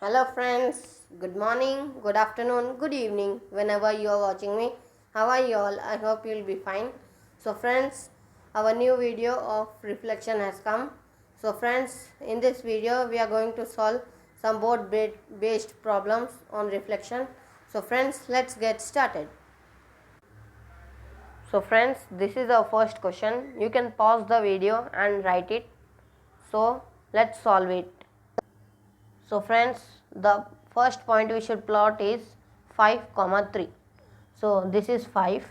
Hello friends, good morning, good afternoon, good evening, whenever you are watching me. How are you all? I hope you will be fine. So friends, our new video of reflection has come. So friends, in this video we are going to solve some board based problems on reflection. So friends, let's get started. So friends, this is our first question. You can pause the video and write it. So let's solve it. So friends, the first point we should plot is 5 comma 3. So this is 5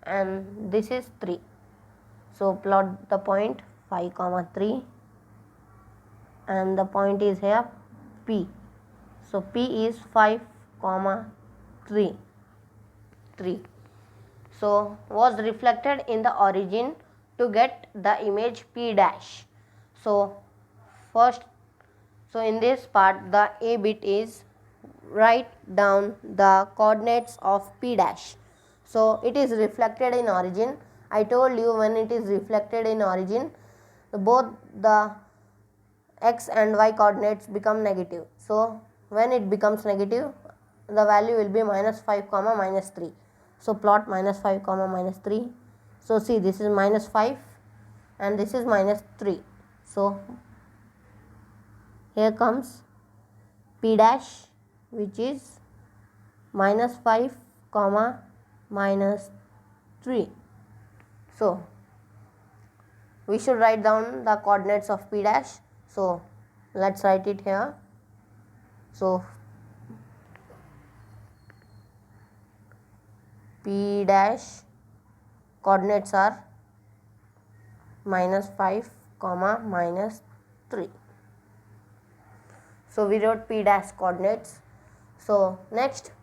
and this is 3. So plot the point 5 comma 3 and the point is here P. So P is 5 comma 3. So was reflected in the origin to get the image P dash. So first, so in this part the A bit is write down the coordinates of P dash. So it is reflected in origin. I told you when it is reflected in origin, both the x and y coordinates become negative. So when it becomes negative, the value will be minus 5 comma minus 3. So plot minus 5 comma minus 3. So see, this is minus 5 and this is minus 3. So here comes P dash, which is minus 5 comma minus 3. So we should write down the coordinates of P dash. So let's write it here. So P dash coordinates are minus 5 comma minus 3. So we wrote P dash coordinates. So next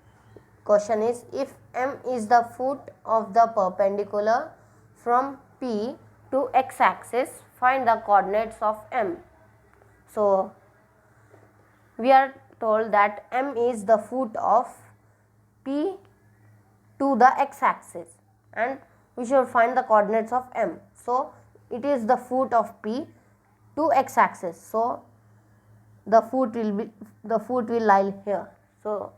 question is, if M is the foot of the perpendicular from P to x axis, find the coordinates of M. So we are told that M is the foot of P to the x axis and we should find the coordinates of M. So it is the foot of P to x axis. So the foot will lie here. So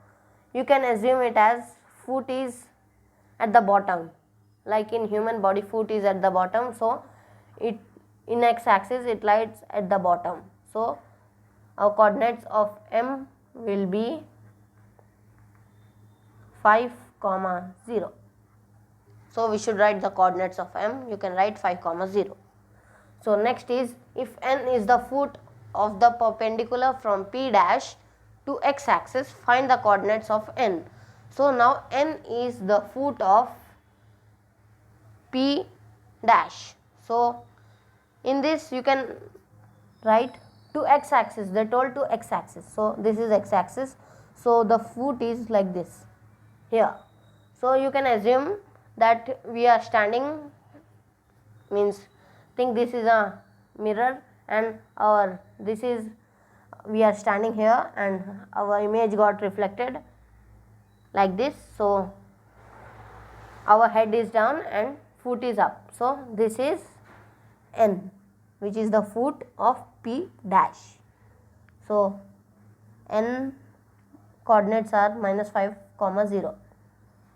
you can assume it as foot is at the bottom, like in human body foot is at the bottom. So it in x axis it lies at the bottom. So our coordinates of M will be 5 comma 0. So we should write the coordinates of M. You can write 5 comma 0. So next is, if N is the foot of the perpendicular from P dash to x axis, find the coordinates of N. So now N is the foot of P dash. So in this you can write to x axis. They told to x axis. So this is x axis. So the foot is like this here. So you can assume that we are standing, means think this is a mirror and we are standing here and our image got reflected like this. So our head is down and foot is up. So this is N, which is the foot of P dash. So N coordinates are minus 5 comma 0.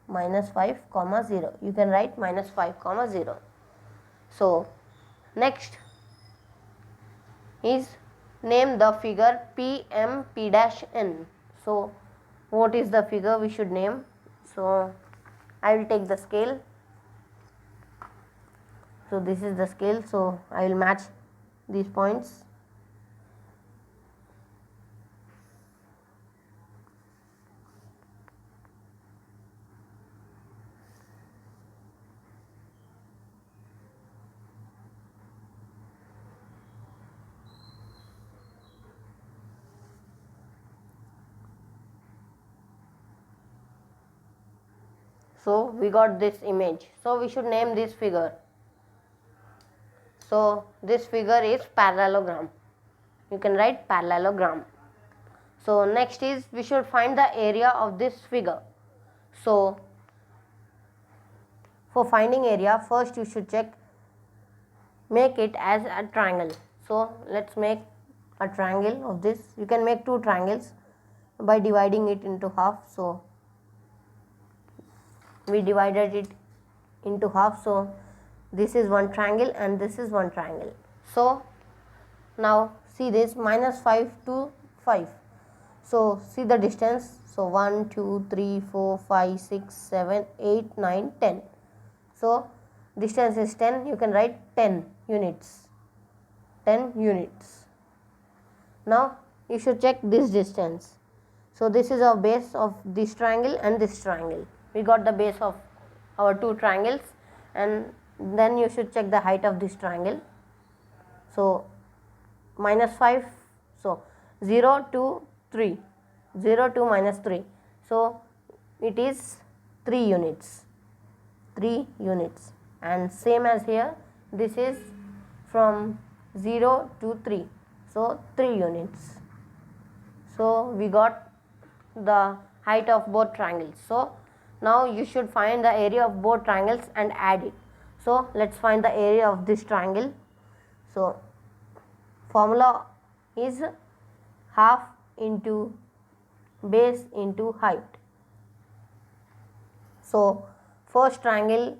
Minus 5 comma 0. You can write minus 5 comma 0. So next is, name the figure PM P dash N. So what is the figure we should name? So I will take the scale. So this is the scale. So I will match these points. So we got this image. So we should name this figure. So this figure is parallelogram. You can write parallelogram. So next is, we should find the area of this figure. So for finding area, first you should make it as a triangle. So let's make a triangle of this. You can make two triangles. by dividing it into half. So we divided it into half, so this is one triangle and this is one triangle. So now see this, -5 to 5. So see the distance. So 1 2 3 4 5 6 7 8 9 10. So distance is 10. You can write 10 units. 10 units. Now you should check this distance. So this is our base of this triangle and this triangle. We got the base of our two triangles, and then you should check the height of this triangle. So -5, so 0 to 3, 0 to -3, so it is 3 units, 3 units. And same as here, this is from 0 to 3, so 3 units. So we got the height of both triangles. So now you should find the area of both triangles and add it. So let's find the area of this triangle. So formula is half into base into height. So first triangle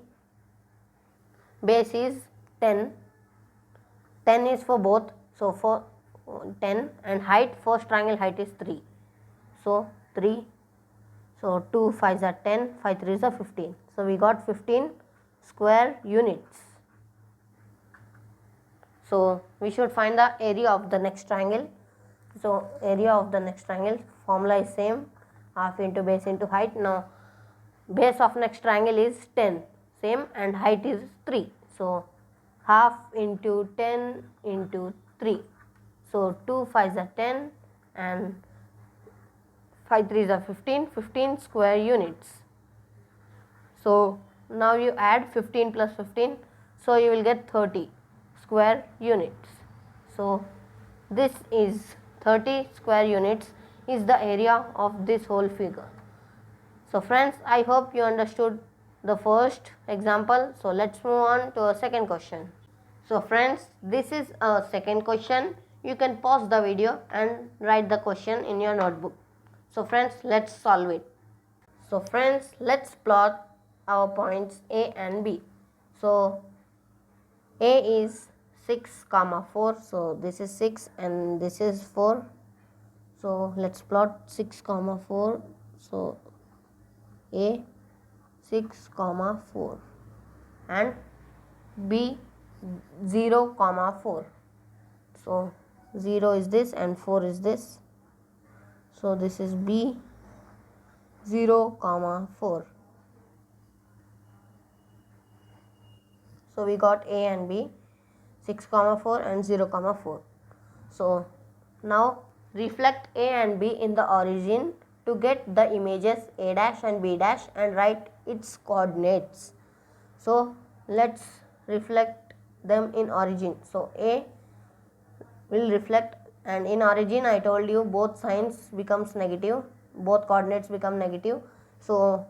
base is 10. 10 is for both. So for 10, and height, first triangle height is 3. So 3. So 2 5s are 10, 5 3s are 15. So we got 15 square units. So we should find the area of the next triangle. So area of the next triangle, formula is same, half into base into height. Now base of next triangle is 10, same, and height is 3. So half into 10 into 3. So 2 5s are 10 and 5 3s are 15, 15 square units. So now you add 15 plus 15, so you will get 30 square units. So this is 30 square units is the area of this whole figure. So friends, I hope you understood the first example. So let's move on to a second question. So friends, this is a second question. You can pause the video and write the question in your notebook. So friends, let's solve it. So friends, let's plot our points A and B. So A is 6 comma 4, so this is 6 and this is 4. So let's plot 6 comma 4. So A 6 comma 4 and B 0 comma 4. So 0 is this and 4 is this. So this is B 0 comma 4. So we got A and B, 6 comma 4 and 0 comma 4. So now reflect A and B in the origin to get the images A dash and B dash and write its coordinates. So let's reflect them in origin. So A will reflect, and in origin I told you both signs becomes negative, both coordinates become negative. So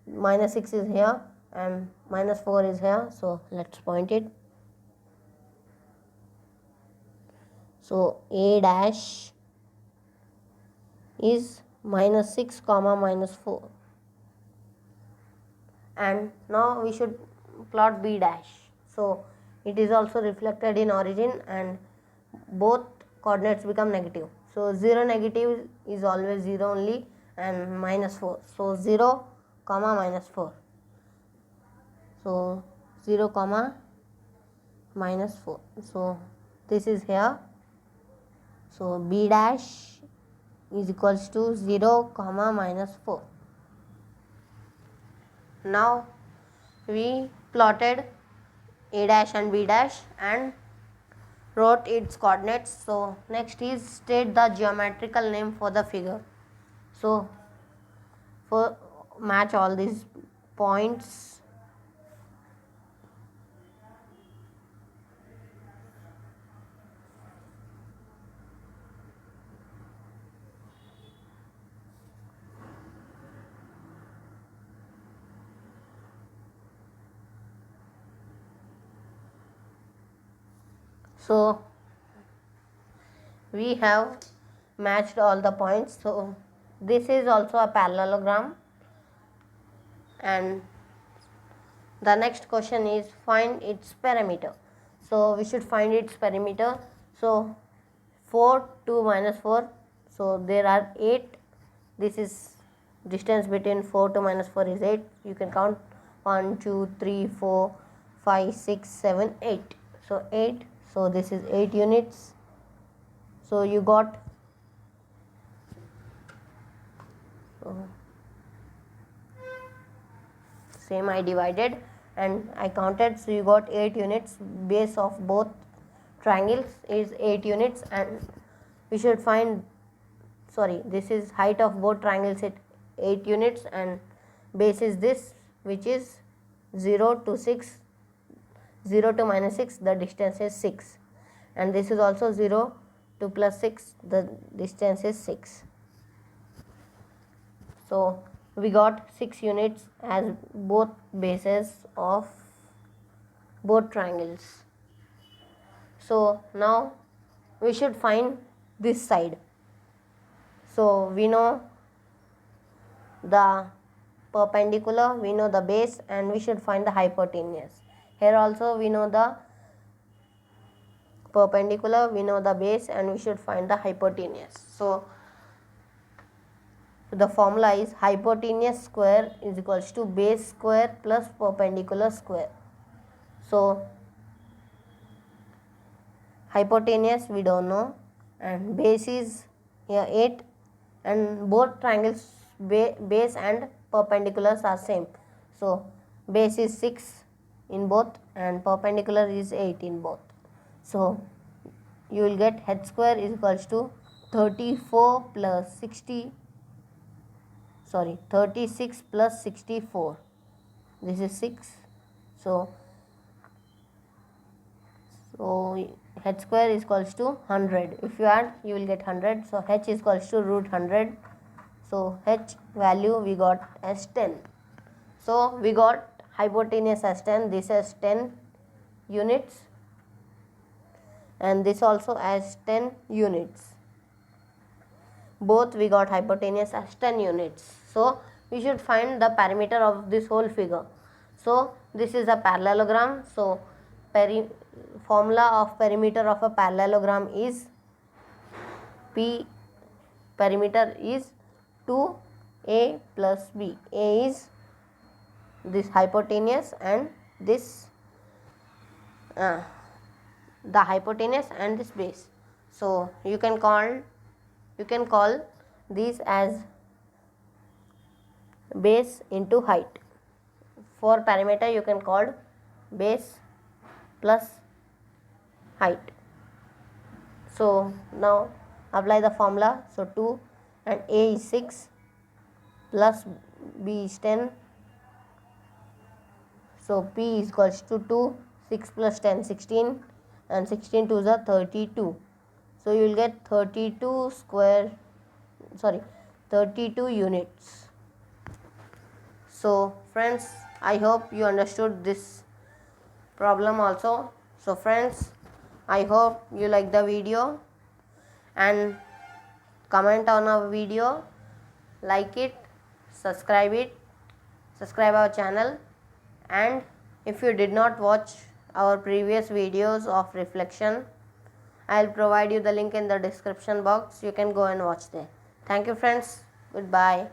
-6 is here and -4 is here. So let's point it. So A dash is -6 comma -4, and now we should plot B dash. So it is also reflected in origin and both coordinates become negative. So 0 negative is always 0 only and -4. So 0 comma -4. So 0 comma -4. So this is here. So B dash is equals to 0 comma -4. Now we plotted A dash and B dash and wrote its coordinates. So next is state the geometrical name for the figure. So for match all these points. So we have matched all the points. So this is also a parallelogram. And the next question is find its perimeter. So we should find its perimeter. So 4, 2 minus 4, so there are 8. This is distance between 4 to minus 4 is 8. You can count 1, 2, 3, 4, 5, 6, 7, 8. So 8. So this is 8 units. So you got same, I divided and I counted. So you got 8 units. Base of both triangles is 8 units, and we should find, sorry, this is height of both triangles at 8 units, and base is this, which is 0 to 6, 0 to minus 6, the distance is 6, and this is also 0 to plus 6, the distance is 6. So we got 6 units as both bases of both triangles. So now we should find this side. So we know the perpendicular, we know the base, and we should find the hypotenuse. Here also we know the perpendicular, we know the base, and we should find the hypotenuse. So the formula is hypotenuse square is equals to base square plus perpendicular square. So hypotenuse we don't know, and base is here 8, and both triangles base and perpendiculars are same. So base is 6 in both and perpendicular is 8 in both. So you will get h square is equals to 34 plus 60, sorry, 36 plus 64. This is 6. So h square is equals to 100. If you add, you will get 100. So h is equals to root 100. So h value we got as 10. So we got hypotenuse as 10. This as 10 units, and this also as 10 units. Both we got hypotenuse as 10 units. So we should find the perimeter of this whole figure. So this is a parallelogram. So formula of perimeter of a parallelogram is P perimeter is 2a plus b. A is this hypotenuse and this the hypotenuse and this base. So you can call these as base into height. For perimeter you can call base plus height. So now apply the formula. So 2 and a is 6 plus b is 10. So p is equals to 2, 6 plus 10 16, and 16 2s are 32. So you will get 32 units. So friends, I hope you understood this problem also. So friends, I hope you like the video and comment on our video, like it, subscribe our channel, and if you did not watch our previous videos of reflection, I'll provide you the link in the description box. You can go and watch there. Thank you friends. Goodbye.